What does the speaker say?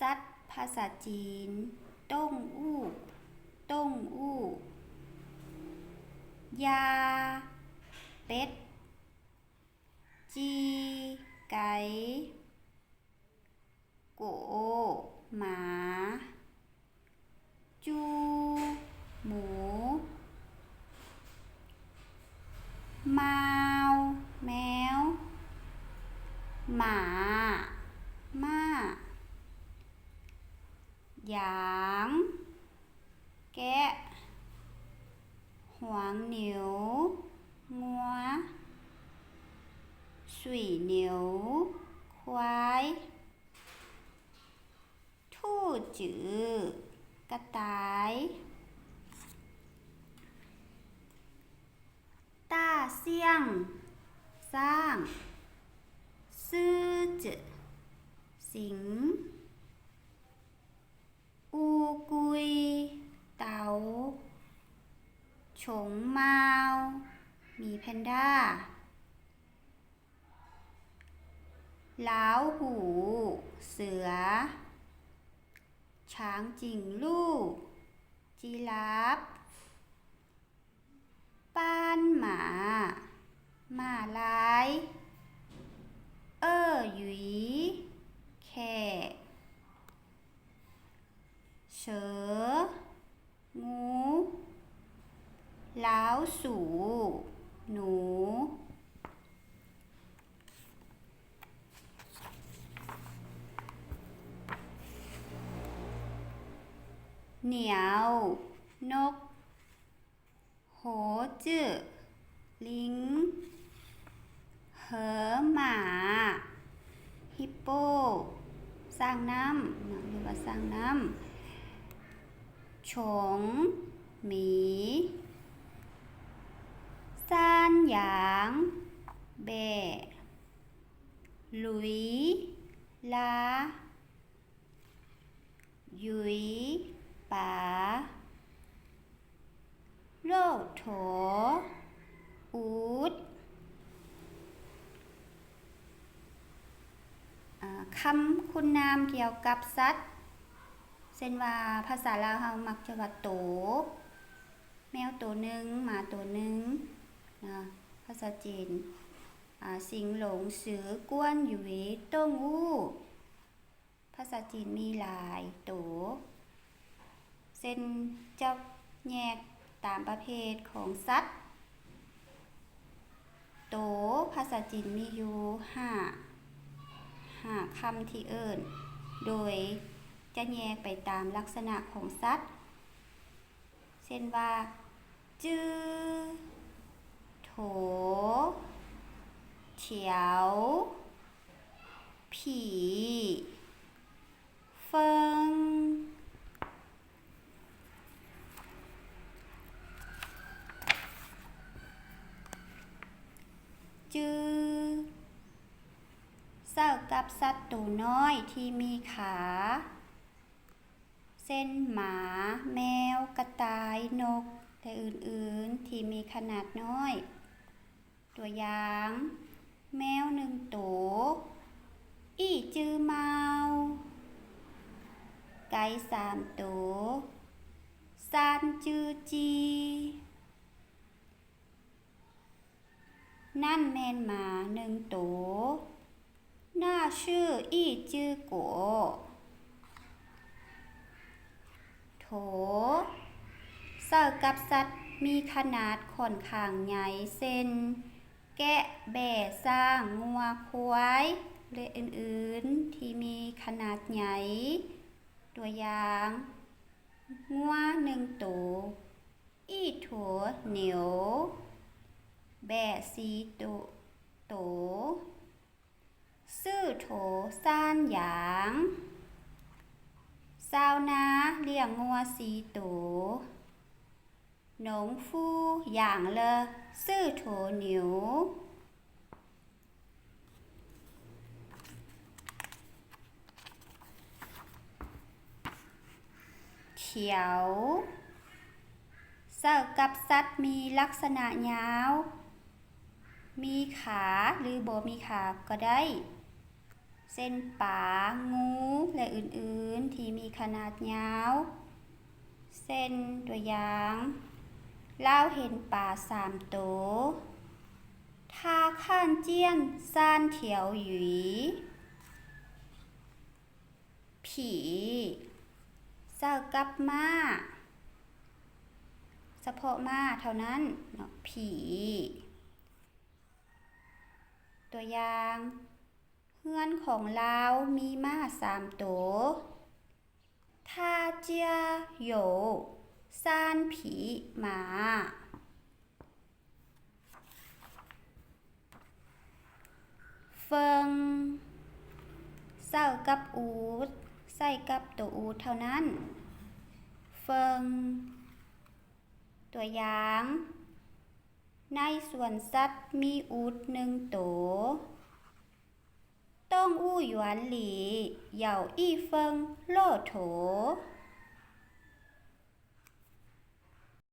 สัตว์ภาษาจีนต้งอู้ต้งอู้ยาเป็ดจีไก่โกหมาจูหมูแมวแมวหมาม้าหยางแกะหวางเหนียวงัวสุยเหนียวควายทู่จือกระต่ายต้าเสี่ยงสร้างซื่อจืสิงอูกุยเต่าฉงเมามีแพนด้าล้าวหูเสือช้างจิงลู่จีราฟป้านหมาม้าลายหยุยแค่เสืองูล้าวสูหนูเหนียวนกโหจื้อลิงเหอหมาฮิปโปสร้างน้ำเรียกว่าสร้างน้ำฉงหมีซ่านหยางแบะหลุยลาหยุยป๋าโลโถอูดคำคุณนามเกี่ยวกับสัตว์เช่นว่าภาษาลาวเฮามักจะว่าโตแมวตัวหนึ่งหมาตัวหนึ่งภาษาจีนสิงหลงเสือกวนหยุยต้งอู้ภาษาจีนมีหลายโตเส้นจะแยกตามประเภทของสัตว์โตภาษาจีนมีอยู่ห้าคำที่เอิ้นโดยจะแยกไปตามลักษณะของสัตว์เช่นว่าจื้อโถเถียวผีเฟิงจื้อเศร้ากับสัตว์ตัวน้อยที่มีขาเช่นหมาแมวกระต่ายนกและอื่นๆที่มีขนาดน้อยตัวอย่างแมวหนึ่งตัวอี้จื้อเมาไก่สามตัวซานจื้อจีนั่นแม่นหมาหนึ่งตัวน่าชื่ออี้จื้อกัวโถเสิร์ฟกับสัตว์มีขนาดค่อนข้างใหญ่เช่นแกะแบะช้างงัวควายและอื่นๆที่มีขนาดใหญ่ตัวอย่างงัวหนึ่งตัวอี้ถั่วเหนียวแบะสีตัวซื่อโถซ่านหยางชาวนาเลี้ยงงัวสีตัวหนงฟู่อย่างละซื่อโถเหนียวเขียวเสิร์ฟกับสัตว์มีลักษณะยาวมีขาหรือบ่มีขาก็ได้เส้นป่างูและ และอื่นๆที่มีขนาดยาวเช่นตัวอย่างลาวเห็นป่า3 ตัวท่าข้านเจี้ยนซ่านเถียวหยุยผีเจ้ากับม้าเฉพาะม้าเท่านั้นเนาะผีตัวอย่างเฮือนของลาวมีม้า3 ตัวท่าเจียโหยซ่านผีหมาเฟิงเศร้ากับอูดใส่กับตัวอูดเท่านั้นเฟิงตัวอย่างในสวนสัตว์มีอูฐ1 ตัวต้องอู้หยวนหลีเหย่าอี้เฟิงโลโถ